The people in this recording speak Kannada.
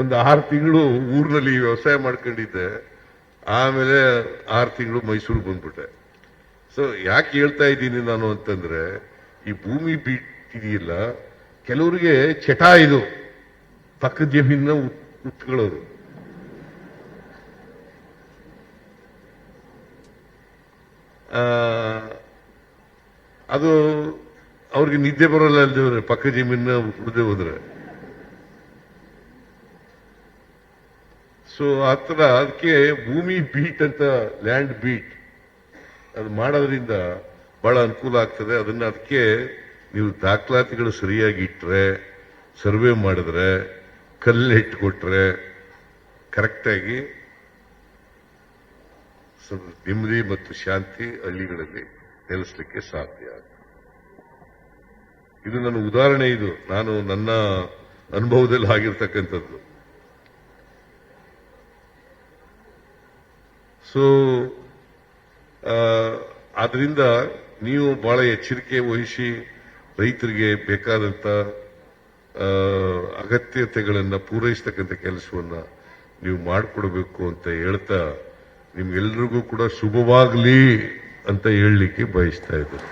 ಒಂದು 6 ತಿಂಗಳು ಊರಿನಲ್ಲಿ ವ್ಯವಸಾಯ ಮಾಡ್ಕೊಂಡಿದ್ದೆ. ಆಮೇಲೆ 6 ತಿಂಗಳು ಮೈಸೂರಿಗೆ ಬಂದ್ಬಿಟ್ಟೆ. ಸೊ ಯಾಕೆ ಹೇಳ್ತಾ ಇದ್ದೀನಿ ನಾನು ಅಂತಂದ್ರೆ, ಈ ಭೂಮಿ ಇದೆಯಲ್ಲ, ಕೆಲವರಿಗೆ ಚಟ ಇದು, ಪಕ್ಕದ ಜಮೀನ ಉತ್ಕೊಳ್ಳೋರು. ಅದು ಅವ್ರಿಗೆ ನಿದ್ದೆ ಬರೋಲ್ಲ ಅಲ್ದೇವ್ರೆ, ಪಕ್ಕ ಜಮೀನ ಉಳಿದೇ ಹೋದ್ರೆ. ಸೊ ಆತರ ಅದಕ್ಕೆ ಭೂಮಿ ಬೀಟ್ ಅಂತ, ಲ್ಯಾಂಡ್ ಬೀಟ್ ಅದು ಮಾಡೋದ್ರಿಂದ ಬಹಳ ಅನುಕೂಲ ಆಗ್ತದೆ. ಅದಕ್ಕೆ ನೀವು ದಾಖಲಾತಿಗಳು ಸರಿಯಾಗಿ ಇಟ್ಟರೆ, ಸರ್ವೆ ಮಾಡಿದ್ರೆ, ಕಲ್ಲು ಇಟ್ಕೊಟ್ರೆ ಕರೆಕ್ಟಾಗಿ ನೆಮ್ಮದಿ ಮತ್ತು ಶಾಂತಿ ಹಳ್ಳಿಗಳಲ್ಲಿ ನೆಲೆಸಲಿಕ್ಕೆ ಸಾಧ್ಯ. ಇದು ನನ್ನ ಉದಾಹರಣೆ, ಇದು ನಾನು ನನ್ನ ಅನುಭವದಲ್ಲಿ ಆಗಿರ್ತಕ್ಕಂಥದ್ದು. ಸೊ ಆದ್ರಿಂದ ನೀವು ಬಹಳ ಎಚ್ಚರಿಕೆ ವಹಿಸಿ ರೈತರಿಗೆ ಬೇಕಾದಂತ ಅಗತ್ಯತೆಗಳನ್ನು ಪೂರೈಸತಕ್ಕಂಥ ಕೆಲಸವನ್ನ ನೀವು ಮಾಡಿಕೊಡ್ಬೇಕು ಅಂತ ಹೇಳ್ತಾ, ನಿಮ್ಗೆಲ್ರಿಗೂ ಕೂಡ ಶುಭವಾಗಲಿ ಅಂತ ಹೇಳಲಿಕ್ಕೆ ಬಯಸ್ತಾ ಇದ್ದೀನಿ.